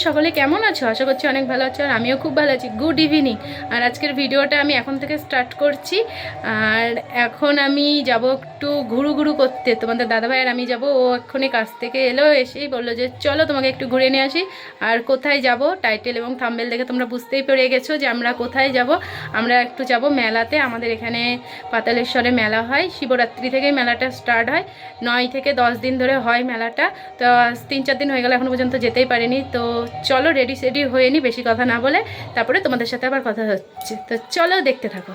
সকলে কেমন আছো? আশা করছি অনেক ভালো আছো, আর আমিও খুব ভালো আছি। Good evening. আর আজকের ভিডিওটা আমি এখন থেকে স্টার্ট করছি। আর এখন আমি যাব একটু ঘুরু ঘুরু করতে, তোমাদের দাদাভাই আর আমি যাব। ও এক্ষুনি কাছ থেকে এলো, এসেই বললো যে চলো তোমাকে একটু ঘুরে নিয়ে আসি। আর কোথায় যাব, টাইটেল এবং থাম্বনেল দেখে তোমরা বুঝতেই পেরে গেছো যে আমরা কোথায় যাব। আমরা একটু যাব মেলাতে। আমাদের এখানে পাতালেশ্বরে মেলা হয়, শিবরাত্রি থেকেই মেলাটা স্টার্ট হয়। 9 থেকে 10 দিন ধরে হয় মেলাটা। তো 3-4 দিন হয়ে গেল, এখনো পর্যন্ত যেতেই পারিনি। তো চলো রেডি সেডি হয়ে নি, বেশি কথা না বলে তারপরে তোমাদের সাথে আবার কথা হচ্ছে। তো চলো দেখতে থাকো।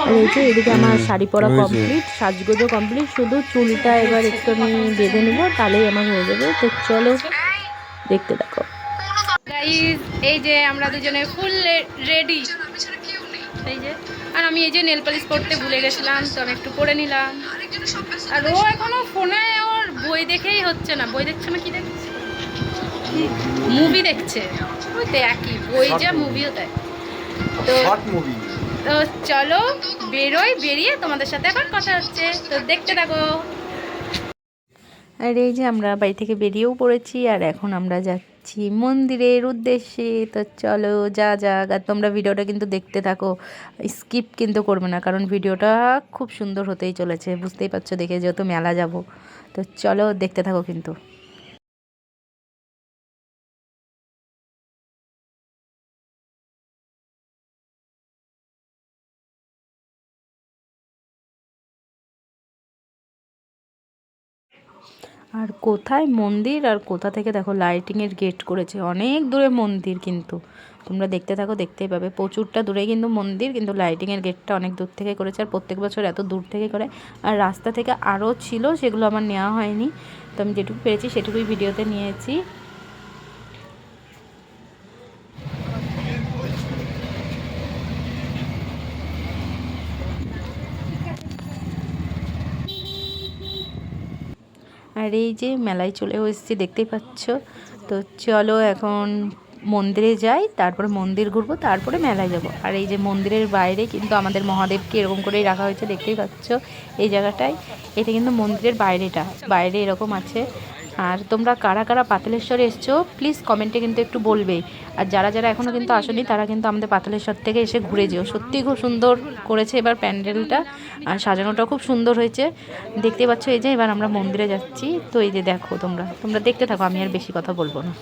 আর এই যে এদিকে আমার শাড়ি পরা কমপ্লিট, সাজগোজও কমপ্লিট, শুধু চুলটা এবার একটু আমি বেঁধে নেবো, তাহলেই আমার হয়ে যাবে। তো চলো দেখতে থাকো। গাইস, এই যে আমরা দুজনে ফুল রেডি। এই যে, আর আমি এই যে নেল পালিশ পরতে ভুলে গেছিলাম, তো আমি একটু পরে নিলাম। আর ও এখনো ফোনে ওর বই দেখেই হচ্ছে না। বই দেখছে না, কি দেখছে? মুভি দেখছে। ওই তো একই বই যা মুভিও দেয়। তো তো চলো বেরোই, বেরিয়ে তোমাদের সাথে আবার কথা হচ্ছে। তো দেখতে থাকো। আর এই যে আমরা বাড়ি থেকে বেরিয়েও পড়েছি, আর এখন আমরা যাচ্ছি মন্দিরের উদ্দেশ্যে। তো চলো যা যাক, আর তোমরা ভিডিওটা কিন্তু দেখতে থাকো, স্কিপ কিন্তু করবে না, কারণ ভিডিওটা খুব সুন্দর হতেই চলেছে, বুঝতেই পারছো দেখে, যেহেতু মেলা যাব। তো চলো দেখতে থাকো কিন্তু। আর কোথায় মন্দির, আর কোথা থেকে দেখো লাইটিংয়ের গেট করেছে, অনেক দূরে মন্দির। কিন্তু তোমরা দেখতে থাকো, দেখতেই পাবে প্রচুরটা দূরে কিন্তু মন্দির, কিন্তু লাইটিংয়ের গেটটা অনেক দূর থেকে করেছে। আর প্রত্যেক বছর এত দূর থেকে করে। আর রাস্তা থেকে আরও ছিল, সেগুলো আমার নেওয়া হয়নি। তো আমি যেটুকু পেরেছি সেটুকুই ভিডিওতে নিয়েছি। আর এই যে মেলায় চলে এসেছি, দেখতেই পাচ্ছ। তো চলো এখন মন্দিরে যাই, তারপরে মন্দির ঘুরবো, তারপরে মেলায় যাব। আর এই যে মন্দিরের বাইরে কিন্তু আমাদের মহাদেবকে এরকম করেই রাখা হয়েছে, দেখতেই পাচ্ছ এই জায়গাটায়। এটা কিন্তু মন্দিরের বাইরেটা, বাইরে এরকম আছে। আর তোমরা কারা কারা পাতালেশ্বরে এসছো প্লিজ কমেন্টে কিন্তু একটু বলবে। আর যারা যারা এখনও কিন্তু আসেনি তারা কিন্তু আমাদের পাতালেশ্বর থেকে এসে ঘুরে যেও। সত্যিই খুব সুন্দর করেছে এবার প্যান্ডেলটা, আর সাজানোটা খুব সুন্দর হয়েছে, দেখতে পাচ্ছ। এই যে এবার আমরা মন্দিরে যাচ্ছি। তো এই যে দেখো, তোমরা দেখতে থাকো, আমি আর বেশি কথা বলবো না।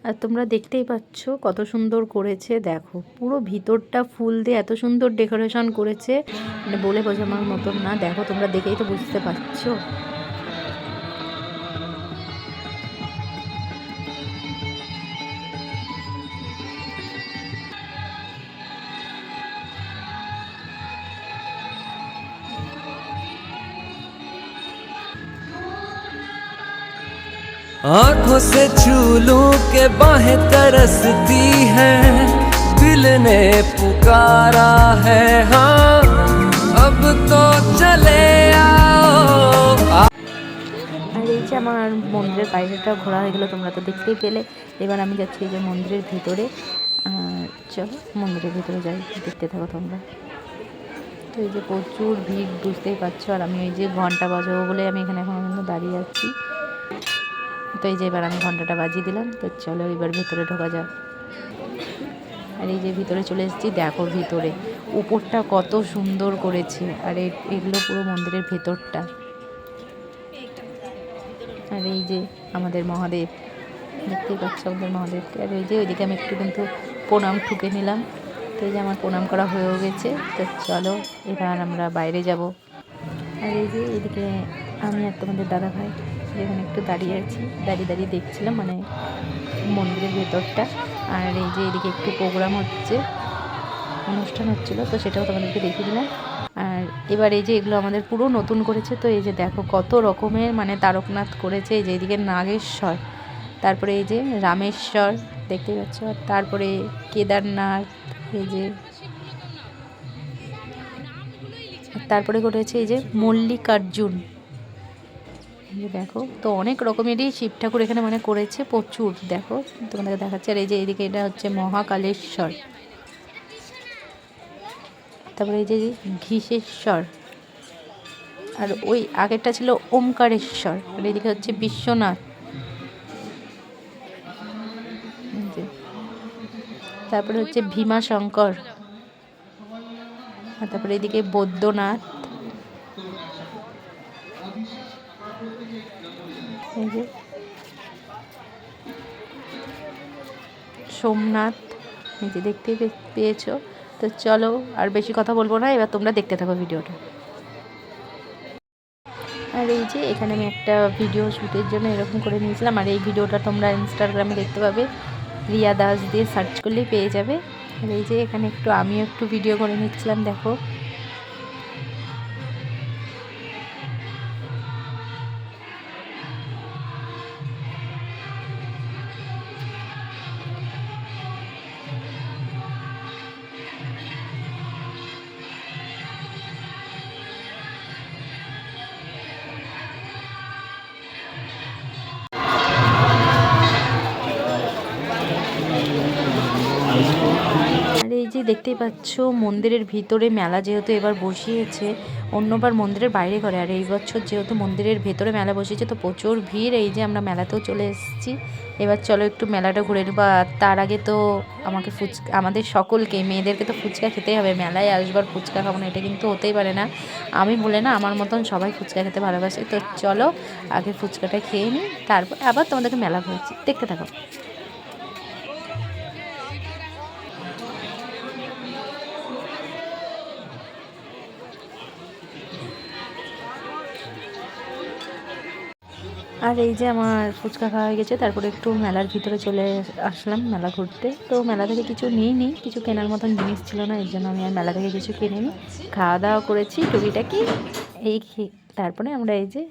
আর তোমরা দেখতেই পাচ্ছ কত সুন্দর করেছে, দেখো পুরো ভিতরটা ফুল দিয়ে এত সুন্দর ডেকোরেশন করেছে, মানে বলে বোঝানোর মতন না। দেখো তোমরা দেখেই তো বুঝতে পারছো। आंखों से छू लूं के बाहें तरसती हैं, दिल ने पुकारा है हाँ अब तो चले आओ। আর এই যে আমার মন্দিরের বাইরেটা ঘোরা হয়ে গেলো, তোমরা তো দেখতেই পেলে। এবার আমি যাচ্ছি এই যে মন্দিরের ভিতরে। চলো মন্দিরের ভিতরে যাই, দেখতে থাকো তোমরা। তো এই যে প্রচুর ভিড়, বুঝতেই পারছো। আর আমি এই যে ঘন্টা বাজাবো বলে আমি এখানে এখন দাঁড়িয়ে আছি। তো এই যে এবার আমি ঘন্টাটা বাজিয়ে দিলাম। তো চলো এবার ভিতরে ঢোকা যাক। আর এই যে ভিতরে চলে এসেছি, দেখো ভিতরে উপরটা কত সুন্দর করেছে। আর এগুলো পুরো মন্দিরের ভেতরটা। আর এই যে আমাদের মহাদেব, দেখতেই পাচ্ছ আমাদের মহাদেবকে। আর এই যে ওইদিকে আমি একটু কিন্তু প্রণাম ঠুকে নিলাম। তো এই যে আমার প্রণাম করা হয়েও গেছে। তো চলো এবার আমরা বাইরে যাব। আর এই যে এদিকে আমি আর তোমাদের দাদাভাই যেখানে একটু দাঁড়িয়ে আছি, দাঁড়িয়ে দাঁড়িয়ে দেখছিলাম মানে মন্দিরের ভেতরটা। আর এই যে এদিকে একটু প্রোগ্রাম হচ্ছে, অনুষ্ঠান হচ্ছিলো, তো সেটাও তোমাদেরকে দেখিয়ে দিলাম। আর এবার এই যে এগুলো আমাদের পুরো নতুন করেছে। তো এই যে দেখো কত রকমের মানে তারকনাথ করেছে। এই যে এদিকে নাগেশ্বর, তারপরে এই যে রামেশ্বর, দেখতেই পাচ্ছ। আর তারপরে কেদারনাথ, এই যে তারপরে করেছে এই যে মল্লিকার্জুন, দেখো। তো অনেক রকমেরই শিব ঠাকুর এখানে মানে করেছে প্রচুর, দেখো তোমাদেরকে দেখাচ্ছে। আর এই যে এদিকে এটা হচ্ছে মহাকালেশ্বর, তারপরে এই যে ঘিসেশ্বর, আর ওই আগেরটা ছিল ওমকারেশ্বর, আর এদিকে হচ্ছে বিশ্বনাথ। তারপরে হচ্ছে ভীমাশঙ্কর, আর তারপরে এদিকে বৈদ্যনাথ, এই যে সোমনাথ, এই যে দেখতেই পেয়েছো। তো চলো আর বেশি কথা বলবো না, এবার তোমরা দেখতে থাকো ভিডিওটা। আর এই যে এখানে আমি একটা ভিডিও শ্যুটের জন্য এরকম করে নিয়েছিলাম, আর এই ভিডিওটা তোমরা ইনস্টাগ্রামে দেখতে পাবে, রিয়া দাস দিয়ে সার্চ করলেই পেয়ে যাবে। আর এই যে এখানে আমিও একটু ভিডিও করে নিচ্ছিলাম, দেখো। আর এই যে দেখতেই পাচ্ছ মন্দিরের ভিতরে মেলা যেহেতু এবার বসিয়েছে, অন্যবার মন্দিরের বাইরে করে, আর এই বছর যেহেতু মন্দিরের ভেতরে মেলা বসিয়েছে তো প্রচুর ভিড়। এই যে আমরা মেলাতেও চলে এসেছি, এবার চলো একটু মেলাটা ঘুরে নেবো। আর তার আগে তো আমাদের সকলকে মেয়েদেরকে তো ফুচকা খেতেই হবে, মেলায় আসবার ফুচকা খাবো না এটা কিন্তু হতেই পারে না। আমি বলে না, আমার মতন সবাই ফুচকা খেতে ভালোবাসে। তো চলো আগে ফুচকাটা খেয়ে নিই, তারপর আবার তোমাদেরকে মেলা ঘুরছি, দেখতে থাকো। আর এই যে আমার ফুচকা খাওয়া হয়ে গেছে, তারপরে একটু মেলার ভিতরে চলে আসলাম মেলা ঘুরতে। তো মেলা থেকে কিছু নিইনি, কিছু কেনার মতন জিনিস ছিল না, এর জন্য আমি আর মেলা থেকে কিছু কিনিনি। খাওয়া দাওয়া করেছি টুকিটাকি, এই তারপরে আমরা এই যে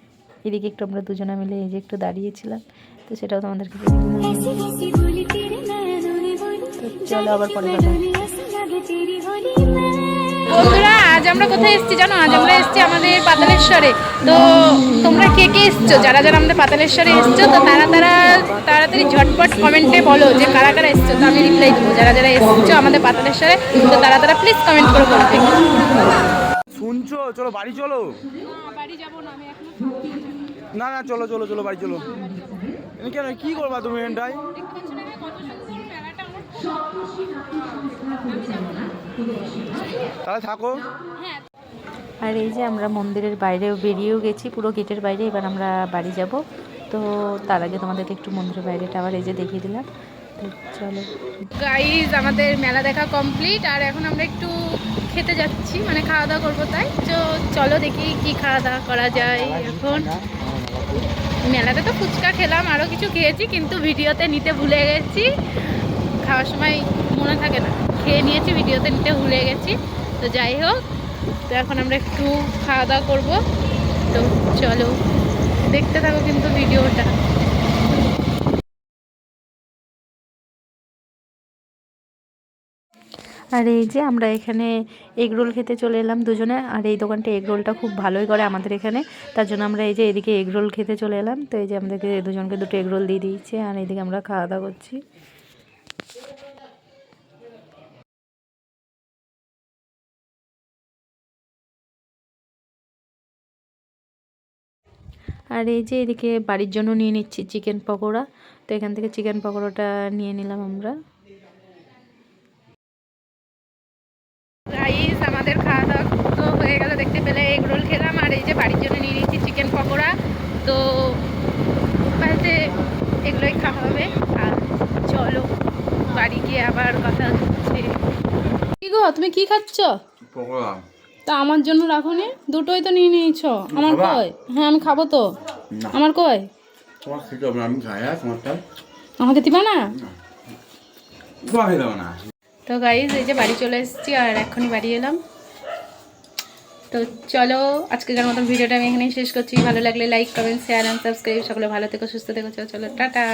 এদিকে একটু আমরা দুজনে মিলে এই যে একটু দাঁড়িয়েছিলাম, তো সেটাও তোমাদেরকে চলো আবার পরে কথা। বন্ধুরা আজ আমরা কোথায় এসেছি জানো? আজ আমরা এসেছি আমাদের পাতালেশ্বরে। তো তোমরা কে কে এসছো, যারা যারা আমাদের পাতালেশ্বরে এসছো, তো তাড়াতাড়ি ঝটপট কমেন্টে বলো যে কারা কারা এসছো, তো আমি রিপ্লাই দেবো। যারা যারা এসছো আমাদের পাতালেশ্বরে, তো তারা প্লিজ কমেন্ট করে বলবে। শুনছো? চলো বাড়ি চলো। বাড়ি যাবো না আমি এখন। না না চলো চলো চলো বাড়ি চলো। কেন কি করবা তুমি এটাই? তাহলে থাকো। আর এই যে আমরা মন্দিরের বাইরেও বেরিয়েও গেছি, পুরো গেটের বাইরে। এবার আমরা বাড়ি যাব, তো তার আগে তোমাদেরকে একটু মন্দিরের বাইরেটা আবার এই যে দেখিয়ে দিলাম। তো চলো গাইজ, আমাদের মেলা দেখা কমপ্লিট, আর এখন আমরা একটু খেতে যাচ্ছি, মানে খাওয়া দাওয়া করবো। তাই তো চলো দেখি কি খাওয়া দাওয়া করা যায়। এখন মেলাতে তো ফুচকা খেলাম, আরও কিছু খেয়েছি, কিন্তু ভিডিওতে নিতে ভুলে গেছি। খাওয়ার সময় মনে থাকে না, খেয়ে নিয়েছি, ভিডিওতে নিতে ভুলে গেছি। তো যাই হোক, তো এখন আমরা একটু খাওয়া দাওয়া করবো। তো চলো দেখতে থাকো কিন্তু ভিডিওটা। আর এই যে আমরা এখানে এগরোল খেতে চলে এলাম দুজনে, আর এই দোকানটা এগরোলটা খুব ভালোই করে আমাদের এখানে, তার জন্য আমরা এই যে এদিকে এগরোল খেতে চলে এলাম। তো এই যে আমাদেরকে দুজনকে দুটো এগরোল দিয়ে দিয়েছে, আর এইদিকে আমরা খাওয়া দাওয়া করছি। আর এই যে এদিকে বাড়ির জন্য নিয়ে নিচ্ছি চিকেন পকোড়া, তো এখান থেকে চিকেন পকোড়াটা নিয়ে নিলাম আমরা। গাইস, আমাদের খাওয়া দাওয়া তো হয়ে গেল, দেখতে পেলে এগ রোল খেলাম, আর এই যে বাড়ির জন্য নিয়ে নিচ্ছি চিকেন পকোড়া। তো বাড়িতে এগুলোই খাওয়া হবে। আর চলো বাড়ি গিয়ে আবার কথা হচ্ছে। কি গো, তুমি কি খাচ্ছ? পকোড়া। তা আমার জন্য রাখো নি, দুটোই তো নিয়ে নিয়েছ। আমার কই? হ্যাঁ আমি খাবো তো। আমার কই? তোমার খেতে হবে, আমি খাই। আর তোমারটা আমাকে দিবা না? তোমাকে দেবো না। তো গাইজ, এই যে বাড়ি চলে এসেছি, আর এখনই বাড়ি এলাম। তো চলো আজকের মতন ভিডিওটা আমি এখানেই শেষ করছি। ভালো লাগলে like, comment, share and subscribe. সকলে ভালো থেকো, সুস্থ থেকো। চলো টাটা।